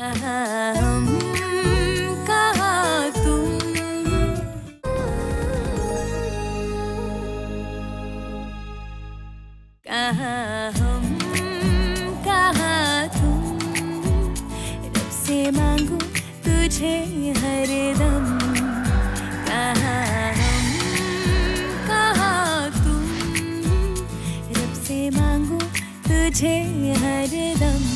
कहाँ हम, कहाँ तुम, कहाँ हम, कहाँ तुम, रब से मांगू तुझे हरदम। कहाँ हम, कहाँ तुम, रब से मांगू तुझे हरदम।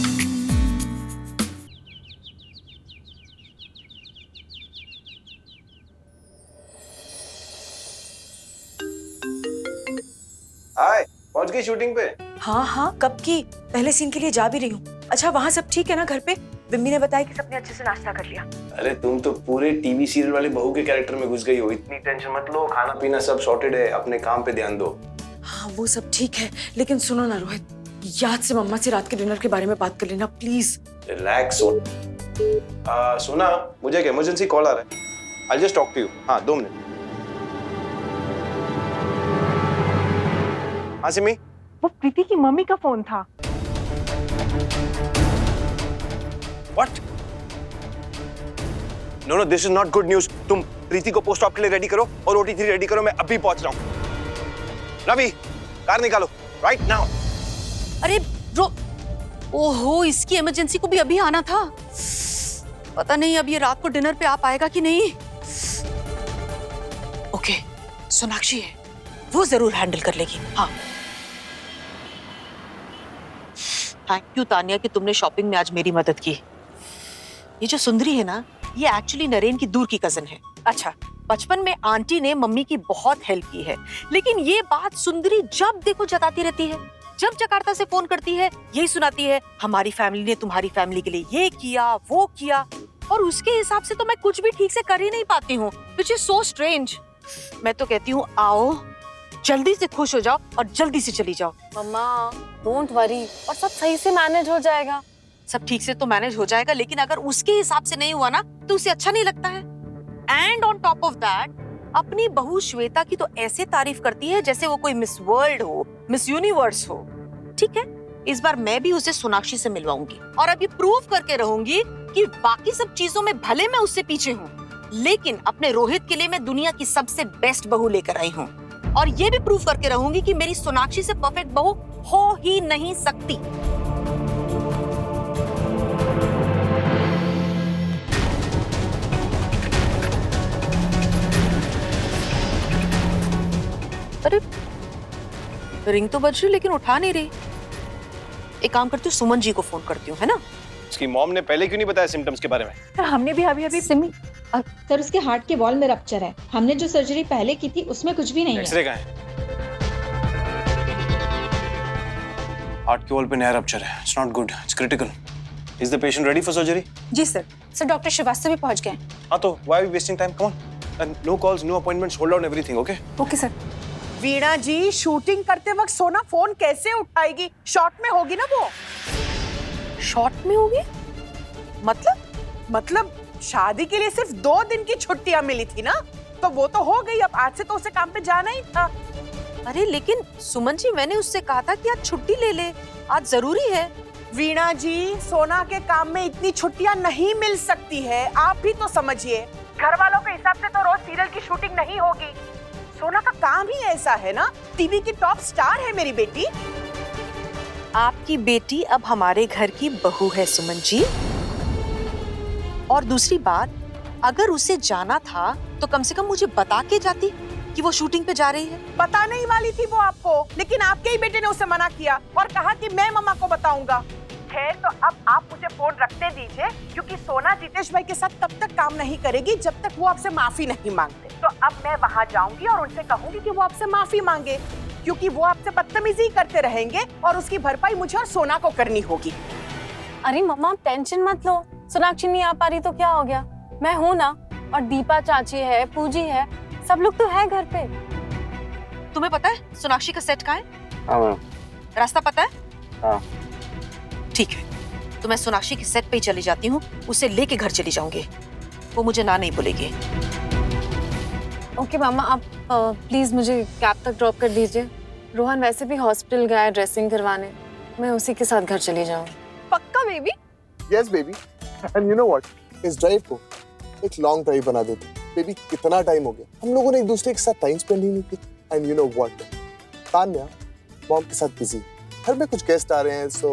हाय, पहुंच गई शूटिंग पे? हाँ हाँ, कब की? पहले सीन के लिए जा भी रही हूँ। अच्छा, वहाँ सब ठीक है ना घर पे? बिम्मी ने बताया कि सबने अच्छे से नाश्ता कर लिया। अरे तुम तो पूरे टीवी सीरियल वाले बहू के कैरेक्टर में घुस गई हो। इतनी टेंशन मत लो, खाना पीना सब सॉर्टेड है, अपने काम पे ध्यान दो। हाँ वो सब ठीक है, लेकिन सुनो ना रोहित, याद से मम्मा से रात के डिनर के बारे में बात कर लेना प्लीज। रिलैक्स हो। सोना, मुझे एक इमरजेंसी कॉल आ रहा है। I just talk to you. हाँ, 2 मिनट। हाँ सिमी। वो प्रीति की मम्मी का फोन था। What? No, no, this is not good news. तुम प्रीति को पोस्ट ऑप के लिए रेडी करो और OT3 रेडी करो। मैं अभी पहुंच रहा हूँ। रवि, कार निकालो, right now. अरे ओहो, इसकी इमरजेंसी को भी अभी आना था। पता नहीं अब ये रात को डिनर पे आ पाएगा कि नहीं। ओके, सोनाक्षी है, वो जरूर हैंडल कर लेगी। हाँ, थैंक यू तानिया कि तुमने शॉपिंग में आज मेरी मदद की। ये जो सुंदरी है ना, ये एक्चुअली नरेन की दूर की कजन है। अच्छा, बचपन में आंटी ने मम्मी की बहुत हेल्प की है, लेकिन ये बात सुंदरी जब देखो जताती रहती है। जब जकार्ता से फोन करती है, यही सुनाती है, हमारी फैमिली ने तुम्हारी फैमिली के लिए ये किया, वो किया, और उसके हिसाब से तो मैं कुछ भी ठीक से कर ही नहीं पाती हूँ, व्हिच इज सो स्ट्रेंज। मैं तो कहती हूँ आओ, जल्दी से खुश हो जाओ और जल्दी से चली जाओ। मम्मा डोंट वरी, और सब सही से मैनेज हो जाएगा। सब ठीक से तो मैनेज हो जाएगा, लेकिन अगर उसके हिसाब से नहीं हुआ ना तो उसे अच्छा नहीं लगता है। And on top of that, अपनी बहू श्वेता की तो ऐसे तारीफ करती है जैसे वो कोई मिस वर्ल्ड हो, मिस यूनिवर्स हो। ठीक है, इस बार मैं भी उसे सोनाक्षी से मिलवाऊंगी और अभी प्रूव करके रहूंगी कि बाकी सब चीजों में भले मैं उससे पीछे हूँ, लेकिन अपने रोहित के लिए मैं दुनिया की सबसे बेस्ट बहू लेकर आई हूँ। और ये भी प्रूव करके रहूंगी कि मेरी सोनाक्षी से परफेक्ट बहू हो ही नहीं सकती। अरे रिंग तो बज रही लेकिन उठा नहीं रही। एक काम करती हूँ, सुमन जी को फोन करती हूँ, है ना? उसकी मॉम ने पहले क्यों नहीं बताया सिम्टम्स के बारे में? सर हमने भी अभी सिमी, सर उसके हार्ट के वॉल में रप्चर है। हमने जो सर्जरी पहले की थी उसमें कुछ भी नहीं है। एक्सरे कहाँ है? हार्ट के वॉल पे नया रप्चर है। It's not good, it's critical. Is the patient ready for surgery? जी सर। सर डॉक्टर श्रीवास्तव भी पहुंच गए। हाँ तो why are we wasting time? Come on, and no calls, no appointments, hold down everything, okay? Okay sir. Veena ji, shooting करते वक्त सोना phone कैसे उठाएगी? शॉर्ट में होगी ना वो। शॉर्ट में होगी? मतलब शादी के लिए सिर्फ 2 दिन की छुट्टियां मिली थी ना, तो वो तो हो गई। अब आज से तो उसे काम पे जाना ही था। अरे लेकिन सुमन जी, मैंने उससे कहा था कि आज छुट्टी ले ले, आज जरूरी है। वीणा जी, सोना के काम में इतनी छुट्टियां नहीं मिल सकती है, आप भी तो समझिए। घर वालों के हिसाब से तो रोज सीरियल की शूटिंग नहीं होगी। सोना का काम ही ऐसा है ना, टीवी की टॉप स्टार है मेरी बेटी। आपकी बेटी अब हमारे घर की बहू है सुमन जी। और दूसरी बात, अगर उसे जाना था तो कम से कम मुझे बता के जाती कि वो शूटिंग पे जा रही है। पता नहीं वाली थी वो आपको, लेकिन आपके ही बेटे ने उसे मना किया और कहा कि मैं मम्मा को बताऊंगा। खैर, तो अब आप मुझे फोन रखते दीजिए, क्योंकि सोना जितेश भाई के साथ तब तक काम नहीं करेगी जब तक वो आपसे माफी नहीं मांगते। तो अब मैं वहाँ जाऊंगी और उनसे कहूंगी कि वो आपसे माफी मांगे, क्योंकि वो आपसे बदतमीजी करते रहेंगे और उसकी भरपाई मुझे और सोना को करनी होगी। अरे मम्मा आप टेंशन मत लो, सोनाक्षी नहीं आ पा रही तो क्या हो गया, मैं हूँ ना। और दीपा चाची है, पूजी है, सब लोग तो है घर पे। तुम्हें पता है सोनाक्षी का सेट कहाँ है? हाँ, रास्ता पता है? हाँ। ठीक है, तो मैं सोनाक्षी के सेट पे ही चली जाती हूँ, उसे लेके घर चली जाऊंगी। वो मुझे ना नहीं बोलेगी। ओके मामा, आप प्लीज मुझे कैब तक ड्रॉप कर दीजिए। रोहन वैसे भी हॉस्पिटल गया है ड्रेसिंग करवाने, मैं उसी के साथ घर चली जाऊँ। पक्का baby? Yes baby, and you know what, इस ड्राइव को एक लॉन्ग ड्राइव बना देते। बेबी कितना टाइम हो गया हम लोगों ने एक दूसरे के साथ टाइम स्पेंड ही नहीं किया। And you know what, Tanya mom के साथ बिजी, घर में कुछ गेस्ट आ रहे हैं, so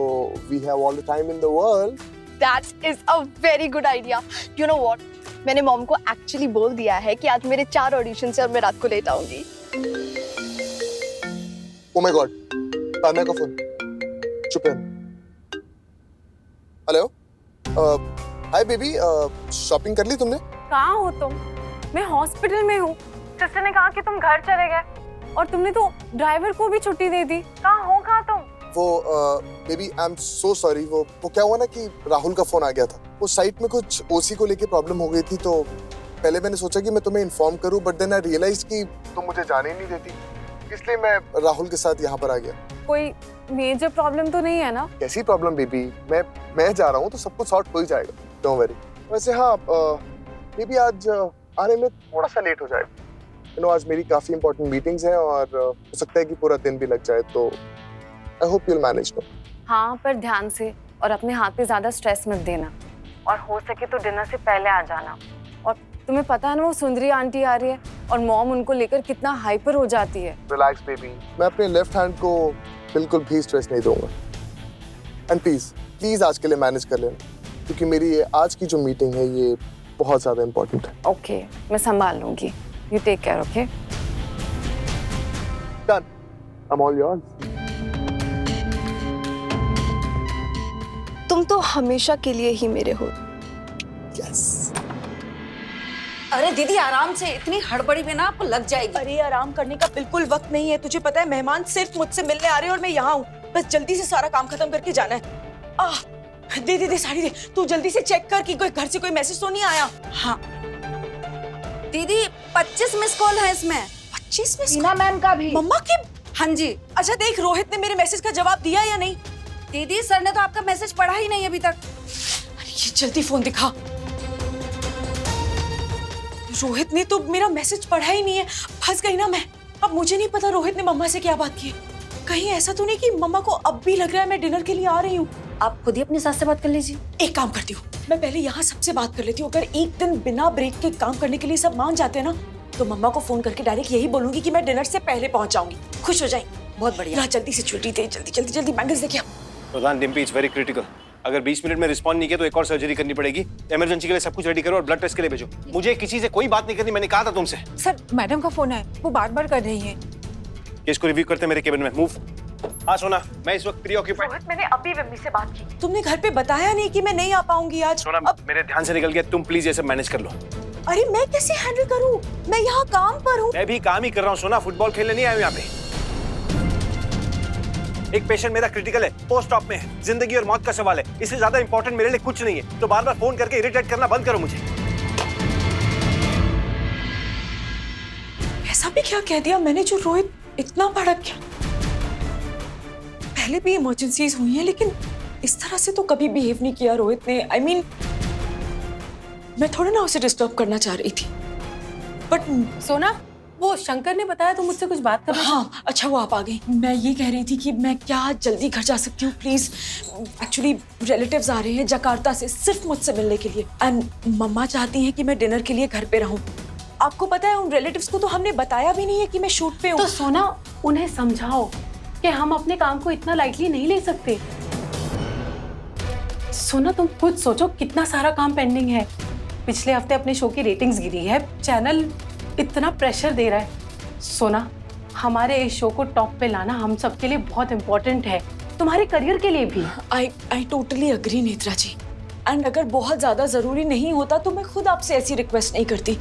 we have all the time in the world. That is a very good idea. You know what? मैंने मॉम को एक्चुअली बोल दिया है कि आज मेरे 4 ऑडिशन है और मैं रात को लेट आऊंगी। Oh my God, तान्या का फोन। चुप है। हेलो, हाय बेबी, शॉपिंग कर ली तुमने? कहाँ हो तुम? मैं हॉस्पिटल में हूँ। सिस्टर ने कहा कि तुम घर चले गए और तुमने तो ड्राइवर को भी छुट्टी दे दी। कहाँ हो तुम? वो baby I am so sorry, वो क्या हुआ ना कि राहुल का फोन आ गया था। वो साइट में कुछ ओसी को लेके प्रॉब्लम हो गई थी, तो पहले मैंने सोचा कि मैं तुम्हें इन्फॉर्म करूं, बट देन आई रियलाइज कि तुम मुझे जाने ही नहीं देती, इसलिए मैं राहुल के साथ यहाँ पर आ गया। कोई मेजर प्रॉब्लम तो नहीं है ना? कैसी प्रॉब्लम बेबी, मैं जा रहा हूँ तो सब कुछ सॉर्ट हो ही जाएगा, डोंट वरी। वैसे हाँ बेबी, आज आने में थोड़ा सा लेट हो जाएगा। यू नो आज मेरी काफी इंपॉर्टेंट मीटिंग्स हैं और हो सकता है कि पूरा दिन भी लग जाए, तो I hope you will manage. हाँ, पर ध्यान से, और अपने हाथ पे ज्यादा स्ट्रेस मत देना, और हो सके तो डिनर से पहले आ जाना। और तुम्हें पता है ना वो सुंदरी आंटी आ रही है और मॉम उनको लेकर कितना हाइपर हो जाती है। रिलैक्स बेबी, मैं अपने लेफ्ट हैंड को बिल्कुल भी स्ट्रेस नहीं दूंगा। एंड प्लीज आज के लिए मैनेज कर लेना, क्योंकि मेरी ये आज की जो मीटिंग है ये बहुत ज्यादा इंपॉर्टेंट है। ओके, मैं संभाल लूंगी। You take care, okay? Done, I am all yours. तुम तो हमेशा के लिए ही मेरे हो। यस। अरे दीदी आराम से, इतनी हड़बड़ी में ना आपको लग जाएगी। अरे आराम करने का बिल्कुल वक्त नहीं है, तुझे पता है मेहमान सिर्फ मुझसे मिलने आ रहे हैं और मैं यहाँ हूँ। बस जल्दी से सारा काम खत्म करके जाना है। दे साड़ी दे, तू जल्दी से चेक कर कि कोई घर से कोई मैसेज तो नहीं आया। हाँ दीदी 25 मिस कॉल है इसमें। 25 मिस? टीना मैम का भी। मम्मा के? हाँ जी। अच्छा देख रोहित ने मेरे मैसेज का जवाब दिया या नहीं? दीदी सर ने तो आपका मैसेज पढ़ा ही नहीं अभी तक। अरे ये जल्दी फोन दिखा। रोहित ने तो मेरा मैसेज पढ़ा ही नहीं है। फंस गई ना मैं। अब मुझे नहीं पता रोहित ने मम्मा से क्या बात की है। कहीं ऐसा तो नहीं कि मम्मा को अब भी लग रहा है मैं डिनर के लिए आ रही हूँ। आप खुद ही अपनी सास से बात कर लीजिए। एक काम करती हूँ, मैं पहले यहाँ सबसे बात कर लेती हूँ। अगर एक दिन बिना ब्रेक के काम करने के लिए सब मान जाते हैं ना, तो मम्मा को फोन करके डायरेक्ट यही बोलूंगी कि मैं डिनर से पहले पहुंच जाऊंगी। खुश हो जाएंगी। बहुत बढ़िया। जल्दी से छुट्टी दे, जल्दी बैंगल्स देखिए। प्रधान डिम्पी, इट्स वेरी क्रिटिकल। अगर 20 मिनट में रिस्पॉन्ड नहीं किया तो एक और सर्जरी करनी पड़ेगी। इमरजेंसी के लिए सब कुछ रेडी करो और ब्लड टेस्ट के लिए भेजो। मुझे किसी से कोई बात नहीं करनी, मैंने कहा था तुमसे। सर मैडम का फोन है, वो बार-बार कर रही है। केस को रिव्यू करते मेरे केबिन में। मूव। हाँ सोना, मैं इस वक्त प्रीऑक्यूपाइड। रोहित मैंने अभी मम्मी से बात की। तुमने घर पे बताया नहीं कि मैं नहीं आ पाऊंगी आज? सोना अब मेरे ध्यान से निकल गया, तुम प्लीज ये सब मैनेज कर लो। अरे मैं कैसे हैंडल करूं? मैं यहाँ काम पर हूँ। मैं भी काम ही कर रहा हूँ सोना, फुटबॉल खेलने नहीं आया हूँ यहाँ पे। एक पेशेंट मेरा क्रिटिकल है, पोस्ट ऑप में है, जिंदगी और मौत का सवाल है। इससे ज्यादा इंपॉर्टेंट मेरे लिए कुछ नहीं है, तो बार बार फोन करके इरिटेट करना बंद करो मुझे। ऐसा भी क्या कह दिया मैंने जो रोहित इतना भड़क गया? पहले भी इमरजेंसीज हुई है, लेकिन इस तरह से तो कभी बिहेव नहीं किया रोहित ने। I mean, मैं थोड़ा ना उसे डिस्टर्ब करना चाह रही थी, बट सोना, वो शंकर ने बताया तो मुझसे कुछ बात करना। हाँ अच्छा वो आप आ गई। मैं ये कह रही थी कि मैं क्या जल्दी घर जा सकती हूँ प्लीज? एक्चुअली रिलेटिव्स आ रहे हैं जकार्ता से सिर्फ मुझसे मिलने के लिए, एंड मम्मा चाहती हैं कि मैं डिनर के लिए घर पे रहूँ। आपको पता है उन रिलेटिव्स को तो हमने बताया भी नहीं है कि मैं शूट पे हूँ। तो सोना, उन्हें समझाओ कि हम अपने काम को इतना लाइटली नहीं ले सकते। सोना तुम खुद सोचो कितना सारा काम पेंडिंग है। पिछले हफ्ते अपने शो की रेटिंग्स गिरी है, चैनल इतना प्रेशर दे रहा है। सोना, हमारे इस शो को टॉप पे लाना हम सबके लिए बहुत इम्पोर्टेंट है, तुम्हारे करियर के लिए भी। I totally agree Netra ji, and अगर बहुत ज्यादा जरूरी नहीं होता तो मैं खुद आपसे ऐसी रिक्वेस्ट नहीं करती।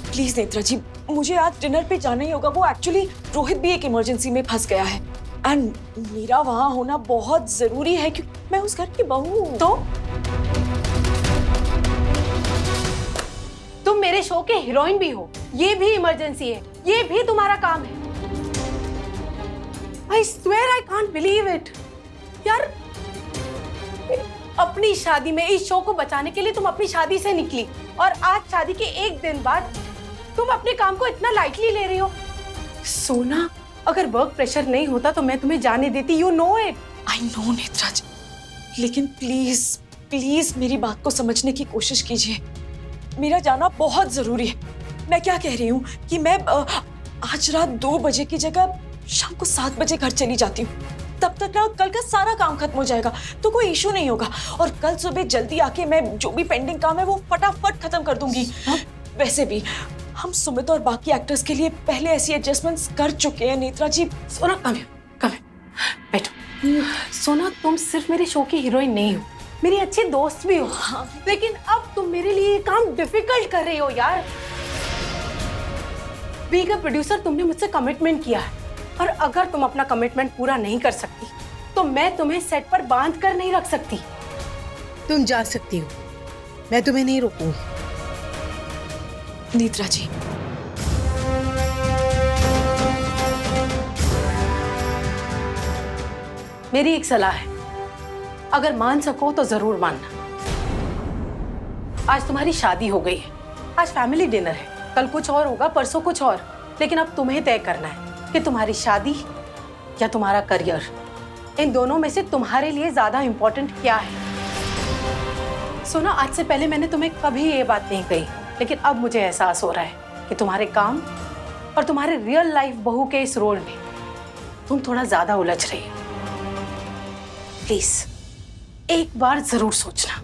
प्लीज नेत्रा जी, मुझे आज डिनर पे जाना ही होगा। वो एक्चुअली रोहित भी एक इमरजेंसी में फंस गया है एंड मेरा वहां होना बहुत जरूरी है क्योंकि मैं उस घर की बहू हूं। तो तुम मेरे शो के हीरोइन भी हो, ये भी इमरजेंसी है, ये भी तुम्हारा काम है। I swear I can't believe it। यार, अपनी शादी में इस शो को बचाने के लिए तुम अपनी शादी से निकली और आज शादी के एक दिन बाद तुम अपने काम को इतना लाइटली ले रही हो। सोना, अगर वर्क प्रेशर नहीं होता तो मैं तुम्हें जाने देती। You know it. I know Netra ji, लेकिन प्लीज प्लीज मेरी बात को समझने की कोशिश कीजिए। मेरा जाना बहुत जरूरी है। मैं क्या कह रही हूँ कि मैं आज रात 2 बजे की जगह शाम को 7 बजे घर चली जाती हूँ। तब तक ना कल का सारा काम खत्म हो जाएगा, तो कोई इशू नहीं होगा। और कल सुबह जल्दी आके मैं जो भी पेंडिंग काम है वो फटाफट खत्म कर दूंगी। वैसे भी हम सुमित और बाकी एक्टर्स के लिए पहले ऐसी एडजस्टमेंट्स कर चुके हैं नेत्रा जी। सोना कम बैठो। सोना, तुम सिर्फ मेरे शो की हीरोइन नहीं हो, मेरी अच्छी दोस्त भी हो। हाँ। लेकिन अब तुम मेरे लिए ये काम डिफिकल्ट कर रही हो यार। बीइंग अ प्रोड्यूसर, तुमने मुझसे कमिटमेंट किया है, और अगर तुम अपना कमिटमेंट पूरा नहीं कर सकती तो मैं तुम्हें सेट पर बांध कर नहीं रख सकती। तुम जा सकती हो, मैं तुम्हें नहीं रोकूंगी। नेत्रा जी, मेरी एक सलाह है, अगर मान सको तो जरूर मानना। आज तुम्हारी शादी हो गई है, आज फैमिली डिनर है, कल कुछ और होगा, परसों कुछ और, लेकिन अब तुम्हें तय करना है कि तुम्हारी शादी या तुम्हारा करियर, इन दोनों में से तुम्हारे लिए ज्यादा इंपॉर्टेंट क्या है। सुना, आज से पहले मैंने तुम्हें कभी ये बात नहीं कही, लेकिन अब मुझे एहसास हो रहा है कि तुम्हारे काम और तुम्हारे रियल लाइफ बहू के इस रोल में तुम थोड़ा ज्यादा उलझ रही हो। प्लीज एक बार जरूर सोचना।